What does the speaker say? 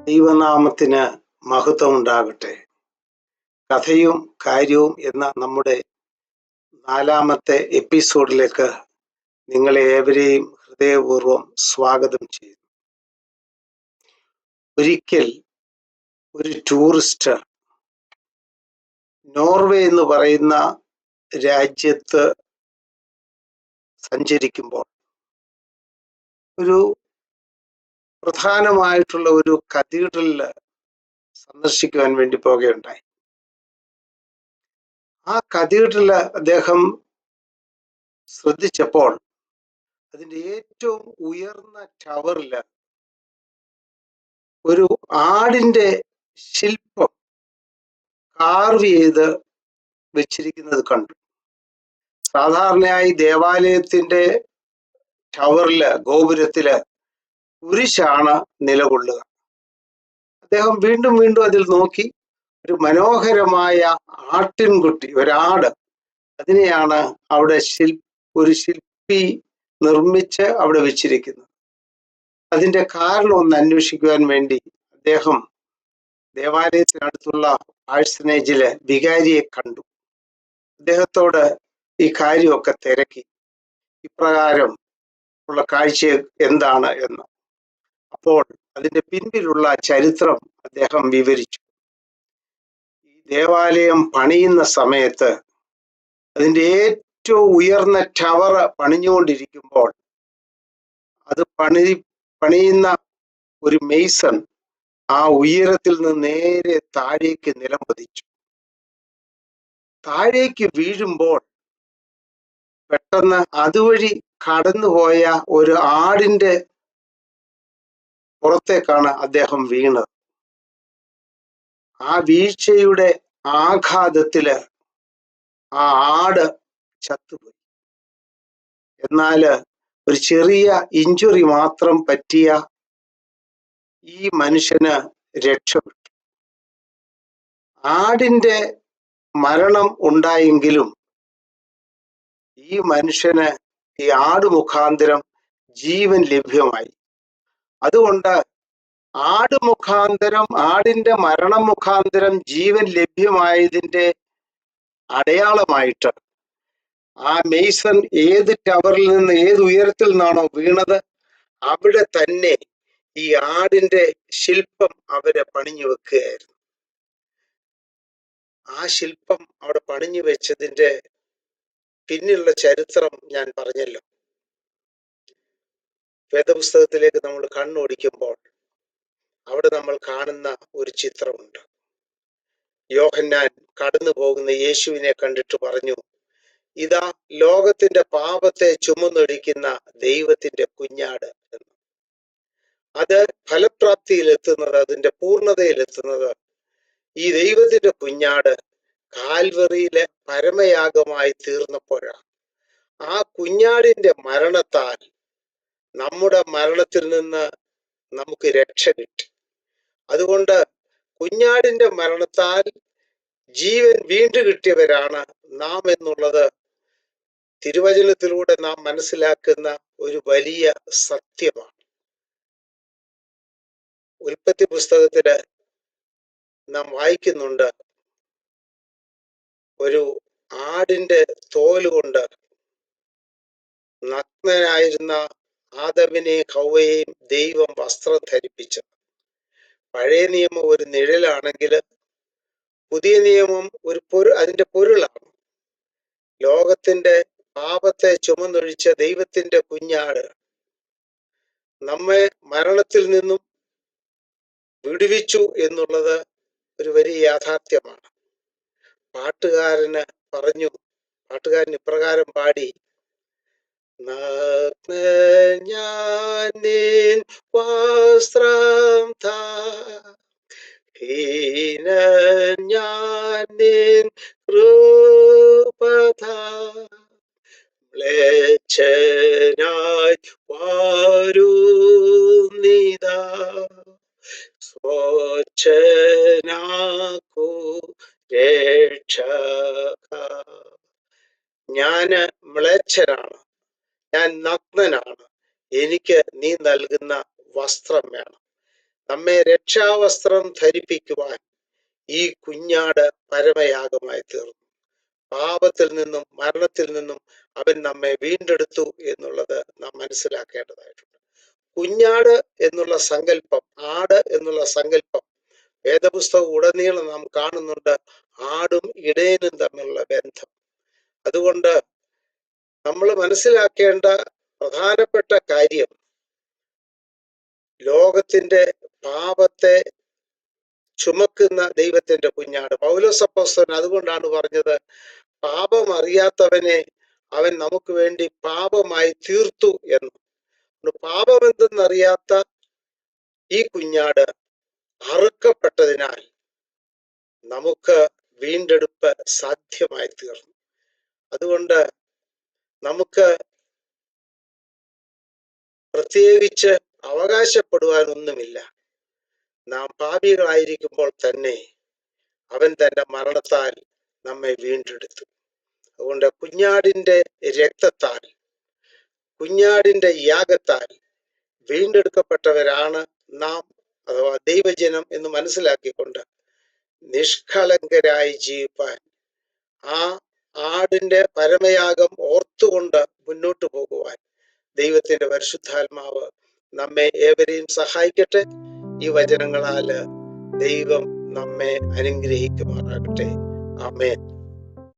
ദൈവനാമത്തിന് മഹത്വം ഉണ്ടാകട്ടെ. കഥയും കാര്യവും എന്ന നമ്മുടെ 4ാമത്തെ എപ്പിസോഡിലേക്ക് നിങ്ങളെ ഏവരെയും ഹൃദയപൂർവ്വം സ്വാഗതം ചെയ്യുന്നു. ഒരിക്കൽ ഒരു ടൂറിസ്റ്റ് നോർവേ എന്ന് പറയുന്ന രാജ്യത്ത് സഞ്ചരിക്കുമ്പോൾ ഒരു പ്രധാനമായിട്ടുള്ള ഒരു കത്തീഡ്രലിൽ സന്ദർശിക്കുവാൻ വേണ്ടി പോകുകയുണ്ടായി. ആ കത്തീഡ്രല് അദ്ദേഹം ശ്രദ്ധിച്ചപ്പോൾ അതിൻ്റെ ഏറ്റവും ഉയർന്ന ടവറിൽ ഒരു ആടിൻ്റെ ശില്പം കാർവ് ചെയ്ത് വെച്ചിരിക്കുന്നത് കണ്ടു. സാധാരണയായി ദേവാലയത്തിന്റെ ടവറില്, ഗോപുരത്തില് കുരിശാണ് നിലകൊള്ളുക. അദ്ദേഹം വീണ്ടും വീണ്ടും അതിൽ നോക്കി. ഒരു മനോഹരമായ ആട്ടിൻകുട്ടി, ഒരാട്, അതിനെയാണ് അവിടെ ഒരു ശില്പി നിർമ്മിച്ച് അവിടെ വെച്ചിരിക്കുന്നത്. അതിന്റെ കാരണം ഒന്ന് അന്വേഷിക്കുവാൻ വേണ്ടി അദ്ദേഹം ദേവാലയത്തിനടുത്തുള്ള പാഴ്സനേജില് വികാരിയെ കണ്ടു. അദ്ദേഹത്തോട് ഈ കാര്യമൊക്കെ തിരക്കി, ഇപ്രകാരം ഉള്ള കാഴ്ച എന്താണ് എന്ന്. അപ്പോൾ അതിന്റെ പിൻപിലുള്ള ചരിത്രം അദ്ദേഹം വിവരിച്ചു. ഈ ദേവാലയം പണിയുന്ന സമയത്ത് അതിന്റെ ഏറ്റവും ഉയർന്ന ടവർ പണിഞ്ഞുകൊണ്ടിരിക്കുമ്പോൾ അത് പണിയുന്ന ഒരു മെയ്സൺ ആ ഉയരത്തിൽ നിന്ന് നേരെ താഴേക്ക് നിലംപതിച്ചു. താഴേക്ക് വീഴുമ്പോൾ പെട്ടെന്ന് അതുവഴി കടന്നുപോയ ഒരു ആടിന്റെ പുറത്തേക്കാണ് അദ്ദേഹം വീണത്. ആ വീഴ്ചയുടെ ആഘാതത്തില് ആ ആട് ചത്തുപോയി. എന്നാല് ഒരു ചെറിയ ഇഞ്ചുറി മാത്രം പറ്റിയ ഈ മനുഷ്യന് രക്ഷപ്പെട്ടു. ആടിന്റെ മരണം ഉണ്ടായെങ്കിലും ഈ മനുഷ്യന് ഈ ആട് മുഖാന്തരം ജീവൻ ലഭ്യമായി. അതുകൊണ്ട് ആടിന്റെ മരണം മുഖാന്തരം ജീവൻ ലഭ്യമായതിന്റെ അടയാളമായിട്ട് ആ മെയ്സൺ ഏത് ടവറിൽ നിന്ന്, ഏത് ഉയരത്തിൽ നിന്നാണോ വീണത്, അവിടെ തന്നെ ഈ ആടിന്റെ ശില്പം അവരെ പണിഞ്ഞു വെക്കുകയായിരുന്നു. ആ ശില്പം അവിടെ പണിഞ്ഞു വെച്ചതിന്റെ പിന്നിലുള്ള ചരിത്രം ഞാൻ പറഞ്ഞല്ലോ. വേദപുസ്തകത്തിലേക്ക് നമ്മൾ കണ്ണോടിക്കുമ്പോൾ അവിടെ നമ്മൾ കാണുന്ന ഒരു ചിത്രമുണ്ട്. യോഹന്നാൻ കടന്നു പോകുന്ന യേശുവിനെ കണ്ടിട്ട് പറഞ്ഞു, ഇതാ ലോകത്തിന്റെ പാപത്തെ ചുമന്നൊഴിക്കുന്ന ദൈവത്തിന്റെ കുഞ്ഞാട് എന്ന്. അത് ഫലപ്രാപ്തിയിലെത്തുന്നത്, അതിന്റെ പൂർണ്ണതയിലെത്തുന്നത് ഈ ദൈവത്തിന്റെ കുഞ്ഞാട് കാൽവറിയിലെ പരമയാഗമായി തീർന്നപ്പോഴാണ്. ആ കുഞ്ഞാടിന്റെ മരണത്താൽ നമ്മുടെ മരണത്തിൽ നിന്ന് നമുക്ക് രക്ഷ കിട്ടി. അതുകൊണ്ട് കുഞ്ഞാടിന്റെ മരണത്താൽ ജീവൻ വീണ്ടു കിട്ടിയവരാണ് നാം എന്നുള്ളത് തിരുവചനത്തിലൂടെ നാം മനസ്സിലാക്കുന്ന ഒരു വലിയ സത്യമാണ്. ഉൽപ്പത്തി പുസ്തകത്തില് നാം വായിക്കുന്നുണ്ട്, ഒരു ആടിന്റെ തോല് കൊണ്ട് നഗ്നനായിരുന്ന ആദമിനെയും ഹവ്വയെയും ദൈവം വസ്ത്രം ധരിപ്പിച്ചു. പഴയ നിയമം ഒരു നിഴലാണെങ്കിൽ പുതിയ നിയമം അതിന്റെ പൊരുളാണ്. ലോകത്തിന്റെ പാപത്തെ ചുമന്നൊഴിച്ച ദൈവത്തിന്റെ കുഞ്ഞാട് നമ്മെ മരണത്തിൽ നിന്നും വിടുവിച്ചു എന്നുള്ളത് ഒരു വലിയ യാഥാർത്ഥ്യമാണ്. പാട്ടുകാരൻ ഇപ്രകാരം പാടി, ഞാൻ നിൻ വസ്ത്രം ഞാൻ നിൻ കൃപ മ്ലേച്ഛനായി വാരുന്നിതാ സ്വച്ഛനാക്കൂ രക്ഷക. ഞാന് മ്ലേച്ഛനാണ്, ഞാൻ നഗ്നനാണ്, എനിക്ക് നീ നൽകുന്ന വസ്ത്രം വേണം. നമ്മെ രക്ഷാവസ്ത്രം ധരിപ്പിക്കുവാൻ ഈ കുഞ്ഞാട് പരമയാഗമായി തീർന്നു. പാപത്തിൽ നിന്നും മരണത്തിൽ നിന്നും അവൻ നമ്മെ വീണ്ടെടുത്തു എന്നുള്ളത് നാം മനസ്സിലാക്കേണ്ടതായിട്ടുണ്ട്. കുഞ്ഞാട് എന്നുള്ള സങ്കല്പം, ആട് എന്നുള്ള സങ്കല്പം വേദപുസ്തകം ഉടനീളം നാം കാണുന്നുണ്ട്. ആടും ഇടയനും തമ്മിലുള്ള ബന്ധം. അതുകൊണ്ട് നമ്മൾ മനസ്സിലാക്കേണ്ട പ്രധാനപ്പെട്ട കാര്യം, ലോകത്തിന്റെ പാപത്തെ ചുമക്കുന്ന ദൈവത്തിന്റെ കുഞ്ഞാട്. പൗലോസ് അപ്പോസ്തലൻ അതുകൊണ്ടാണ് പറഞ്ഞത്, പാപം അറിയാത്തവനെ അവൻ നമുക്ക് വേണ്ടി പാപമായി തീർത്തു എന്ന്. പാപം എന്തെന്നറിയാത്ത ഈ കുഞ്ഞാട് അറുക്കപ്പെട്ടതിനാൽ നമുക്ക് വീണ്ടെടുപ്പ് സാധ്യമായി തീർന്നു. അതുകൊണ്ട് നമുക്ക് പ്രത്യേകിച്ച് അവകാശപ്പെടുവാനൊന്നുമില്ല. നാം പാപികളായിരിക്കുമ്പോൾ തന്നെ അവൻ തന്റെ മരണത്താൽ നമ്മെ വീണ്ടെടുത്തു. അതുകൊണ്ട് കുഞ്ഞാടിന്റെ രക്തത്താൽ, കുഞ്ഞാടിന്റെ യാഗത്താൽ വീണ്ടെടുക്കപ്പെട്ടവരാണ് നാം, അഥവാ ദൈവജനം എന്ന് മനസ്സിലാക്കിക്കൊണ്ട് നിഷ്കളങ്കരായി ജീവിപ്പാൻ, ആ ആടിന്റെ പരമയാഗം ഓർത്തുകൊണ്ട് മുന്നോട്ട് പോകുവാൻ ദൈവത്തിന്റെ പരിശുദ്ധാത്മാവ് നമ്മെ ഏവരെയും സഹായിക്കട്ടെ. ഈ വചനങ്ങളാല് ദൈവം നമ്മെ അനുഗ്രഹിക്കുമാറാകട്ടെ. ആമേൻ.